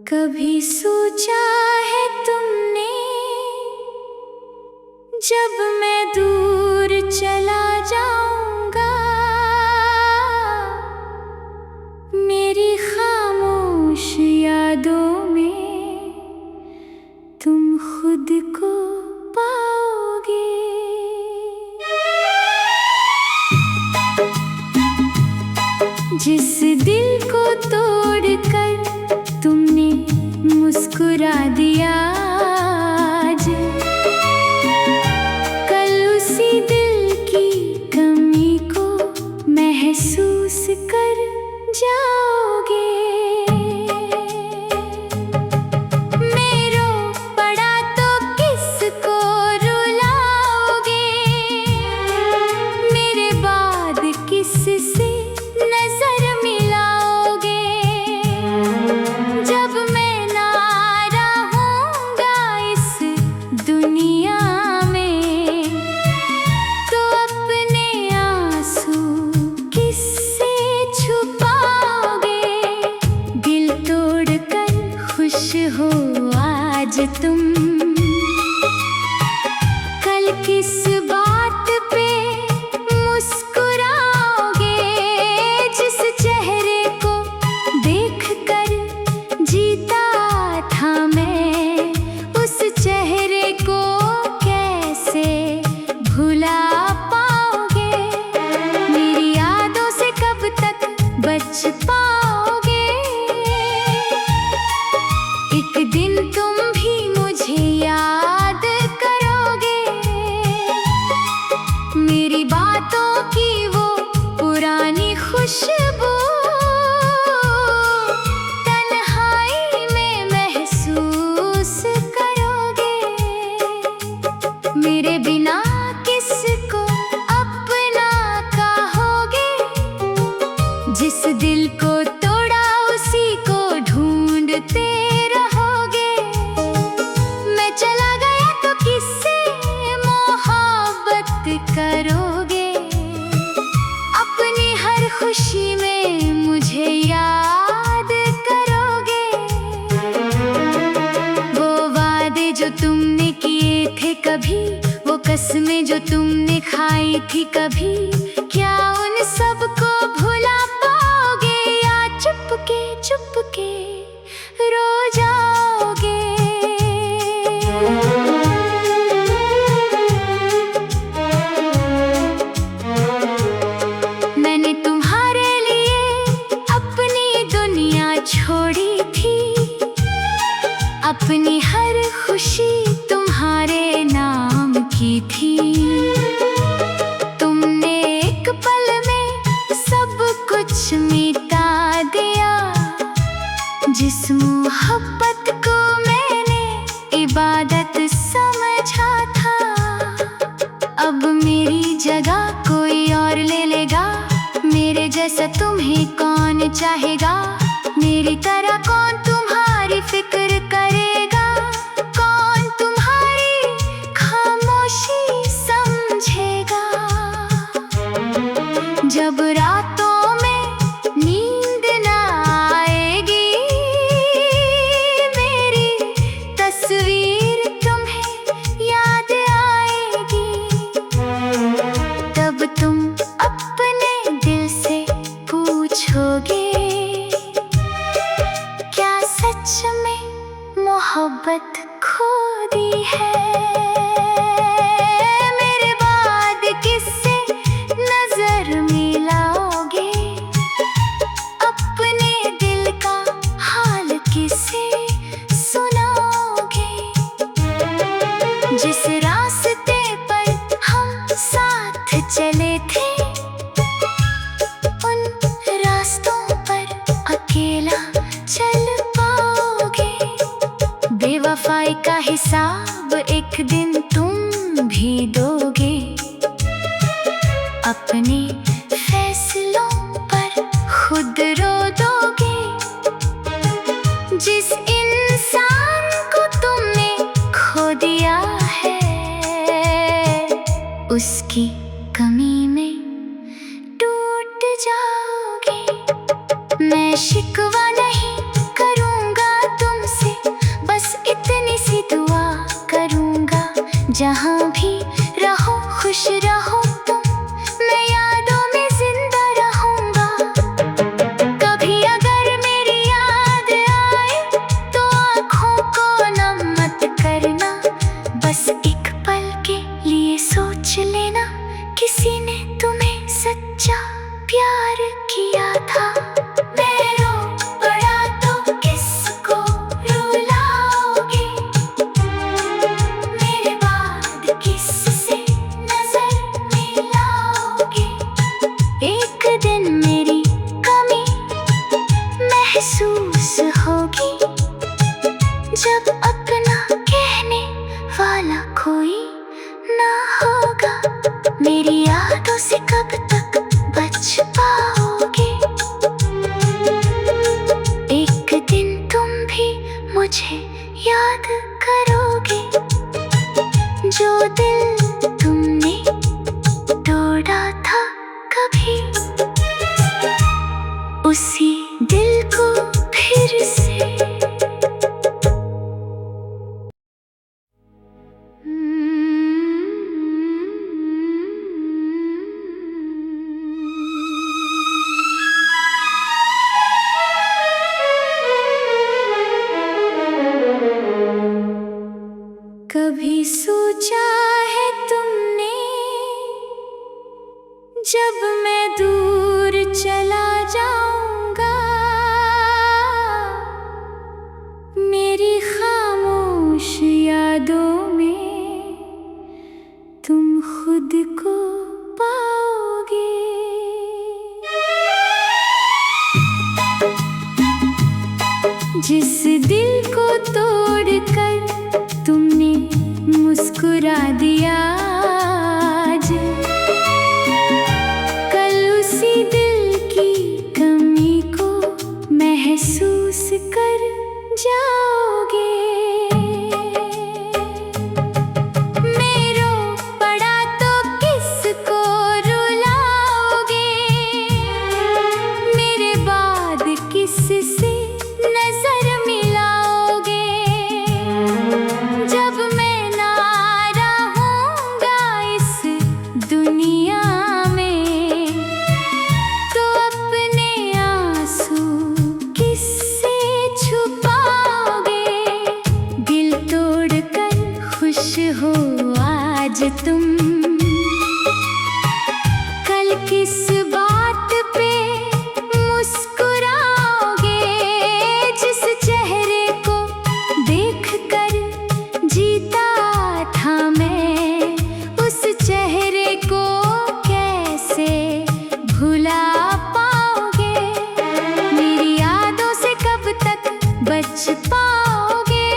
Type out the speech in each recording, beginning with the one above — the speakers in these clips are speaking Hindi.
कभी सोचा है तुमने जब मैं दूर चला जाऊंगा, मेरी खामोश यादों में तुम खुद को पाओगे। जिस दिल को तोड़कर तुमने मुस्कुरा दिया आज, कल उसी दिल की कमी को महसूस कर जाओगे। मैं रो पड़ा तो किसको रुलाओगे, मेरे बाद किससे नजर मिलाओगे। जब मैं ना रहूंगा इस दुनिया में, तो अपने आंसू किससे छुपाओगे। दिल तोड़कर खुश हो आज तुम, कल किस बात पे मुस्कुराओगे। जिस चेहरे को देखकर जीता था मैं, उस चेहरे को कैसे भुला पाओगे। मेरी यादों से कब तक बच पाओगे। एक दिन तुम भी मुझे याद करोगे, मेरी बातों की वो पुरानी खुशबू तन्हाई में महसूस करोगे। मेरे बिना किसको अपना कहोगे। जिस दिल को तोड़ा उसी को ढूंढते रहोगे। मैं चला गया तो किससे मोहब्बत करोगे। अपनी हर खुशी में मुझे याद करोगे। वो वादे जो तुमने किए थे कभी, वो कसमें जो तुमने खाई थी कभी, क्या उन सबको भुला पाओगे। या चुपके चुपके रो जाओगे। मैंने तुम्हारे लिए अपनी दुनिया छोड़ी थी, अपनी हर खुशी तुम्हारे नाम की थी। तुमने एक पल में सब कुछ मिटा दिया। जिस मोहब्बत को मैंने इबादत समझा था, अब मेरी जगह कोई और ले लेगा। मेरे जैसा तुम्हें कौन चाहेगा। मेरी तरह कौन तुम्हारी फिक्र करेगा। कौन तुम्हारी खामोशी समझेगा। जब रातों में नींद ना आएगी, मेरी तस्वीर तुम्हें याद आएगी। तब तुम अपने दिल से पूछोगे, क्या सच में मोहब्बत खो दी है। मेरे बाद किससे नजर मिलाओगे। अपने दिल का हाल किसे सुनाओगे। जिस रास्ते पर हम साथ चले थे, उन रास्तों पर अकेला चल पाओगे। बेवफाई का हिसाब एक दिन तुम भी दोगे। अपने फैसलों पर खुद रो दोगे। जिस इंसान को तुमने खो दिया है, उसकी कमी में टूट जाओगे। मैं शिकवा नहीं करूँगा तुमसे। जहाँ भी रहो खुश रहो तुम, मैं यादों में जिंदा रहूंगा। कभी अगर मेरी याद आए तो आँखों को नम मत करना, बस एक पल के लिए सोच लेना किसी ने तुम्हें सच्चा प्यार किया था। मैं रो पड़ा तो किसको रुलाओगे, मेरे बाद किससे नजर मिलाओगे। एक दिन मेरी कमी महसूस होगी, जब अपना कहने वाला कोई ना होगा। मेरी यादों से कब तक बच पाओगे, एक दिन तुम भी मुझे याद करोगे। जो दिल तुमने तोड़ा था कभी, उसी दिल को फिर से कभी सोचा है तुमने, जब मैं दूर चला जाऊंगा, मेरी खामोश यादों में तुम खुद को पाओगे। जिस दिल को तोड़कर तुमने मुस्कुरा दिया आज, कल उसी दिल की कमी को महसूस कर जाओगे। मैं रो पड़ा तो किसको रुलाओगे, मेरे बाद किससे नजर मिलाओगे। जब मैं ना रहूंगा इस दुनिया में, तो अपने आंसू किससे छुपाओगे। दिल तोड़कर खुश हो आज तुम, कल किस बात पे मुस्कुराओगे। जिस चेहरे को देखकर जीता था मैं, उस चेहरे को कैसे भुला पाओगे। मेरी यादों से कब तक बच पाओगे,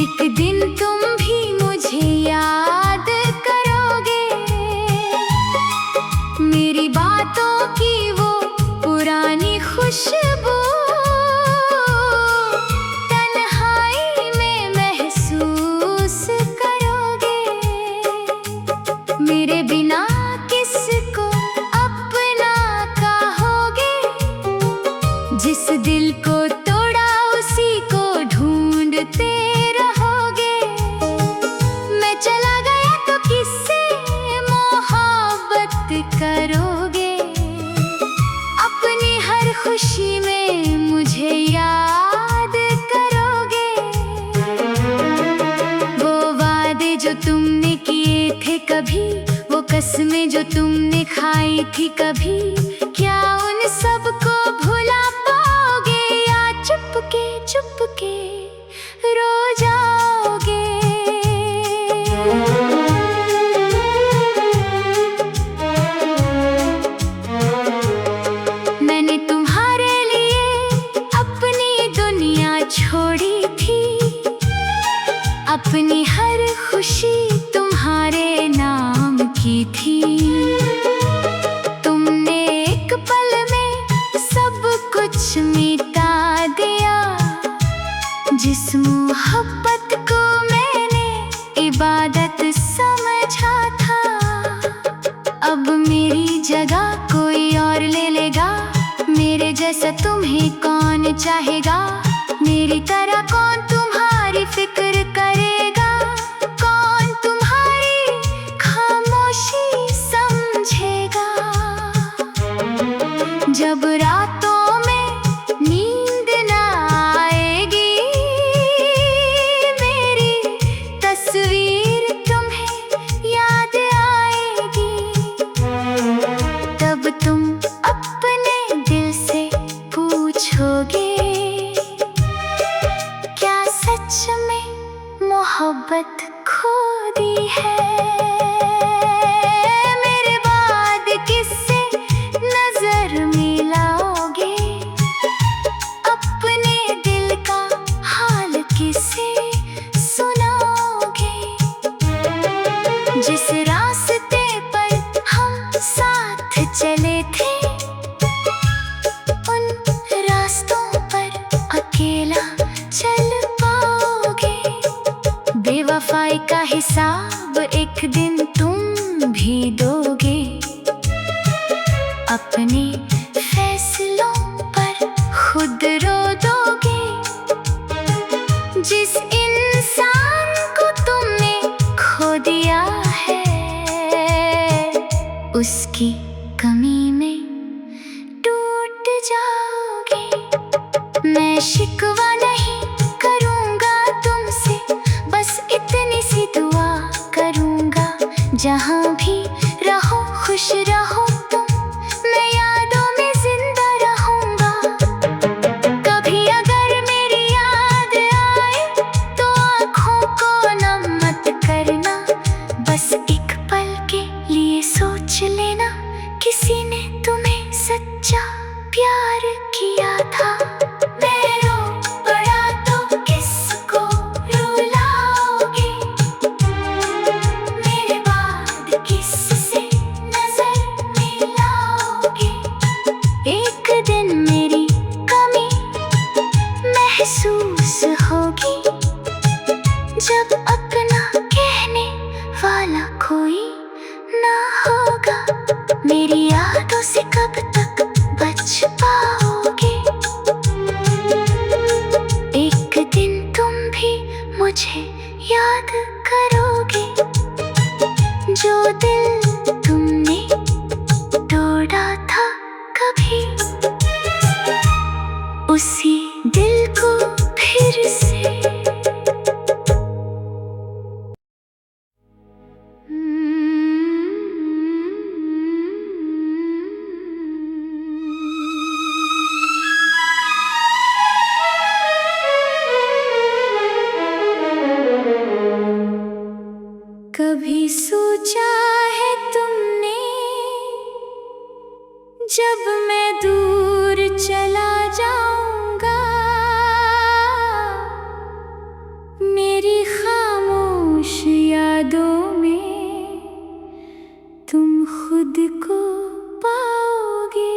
एक दिन तुम भी मुझे याद करोगे। मेरी बातों की वो पुरानी खुशबू तन्हाई में महसूस करोगे। मेरे बिना किसको अपना कहोगे, जिस दिल को तोड़ा उसी को ढूंढते रहोगे। मैं चला गया तो किससे मोहब्बत करोगे, अपनी हर खुशी में मुझे याद करोगे। वो वादे जो तुमने किए थे कभी, वो कसमें जो तुमने खाई थी कभी, क्या उन सब को भुला पाओगे, या चुपके रो जाओगे। मैंने तुम्हारे लिए अपनी दुनिया छोड़ी थी, अपनी हर खुशी तुम्हारे नाम की थी। तुमने एक पल में सब कुछ मिटा दिया, जिस मोहब्बत को मैंने इबादत समझा था। अब मेरी जगह कोई और ले लेगा, मेरे जैसा तुम्हें कौन चाहेगा। मेरी तरह कौन तुम्हारी फिक्र करेगा। पूछोगे क्या सच में मोहब्बत खो दी है? मेरे बाद किससे नजर मिलाओगे? अपने दिल का हाल किसे सुनाओगे? जिस रास्ते पर हम साथ चले थे, उन रास्तों पर अकेला चल पाओगे? बेवफाई का हिसाब एक दिन तुम भी दोगे। अपने फैसलों पर खुद रो दोगे। जिस इंसान को तुमने खो दिया है, उसकी कमी में टूट जाओगे। मैं शिकवा नहीं करूँगा तुमसे, बस इतनी सी दुआ करूँगा। जहाँ भी रहो खुश रहो तुम, मैं यादों में जिंदा रहूँगा। कभी अगर मेरी याद आए तो आँखों को नम मत करना। बस एक पल के लिए सोच लेना, किसी ने तुम्हें सच्चा प्यार किया था। मैं रो पड़ा तो किसको रुलाओगे? मेरे बाद किससे नजर मिलाओगे? एक दिन मेरी कमी महसूस होगी, जब अपना कहने वाला कोई ना होगा। मेरी यादों से कब तक बच पाओगे? एक दिन तुम भी मुझे याद करोगे। जो दिल तुमने तोड़ा था कभी, उसी दिल को फिर से कभी सोचा है तुमने, जब मैं दूर चला जाऊंगा, मेरी खामोश यादों में तुम खुद को पाओगे।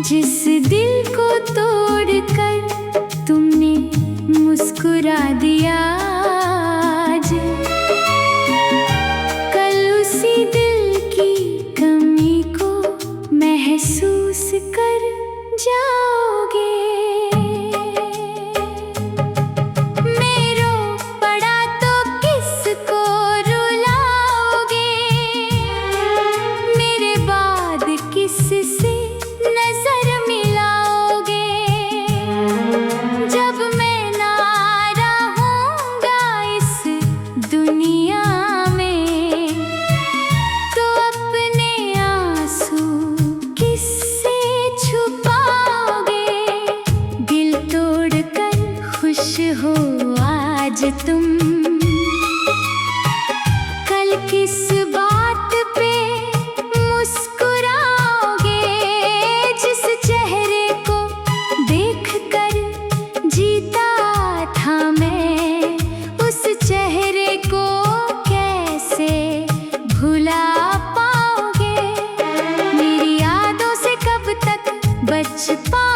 जिस दिल को तोड़कर तुमने मुस्कुरा दिया आज, कल उसी दिल की कमी को महसूस कर जाओगे। मैं रो पड़ा तो किसको रुलाओगे? मेरे बाद किससे नजर मिलाओगे? जब मैं ना रहूँगा इस दुनिया में, तो अपने आंसू किससे छुपाओगे? दिल तोड़कर खुश हो आज तुम, कल किस बात पे मुस्कुराओगे? जिस चेहरे को देखकर जीता था मैं, उस चेहरे को कैसे भुला पाओगे? मेरी यादों से कब तक बच पाओगे?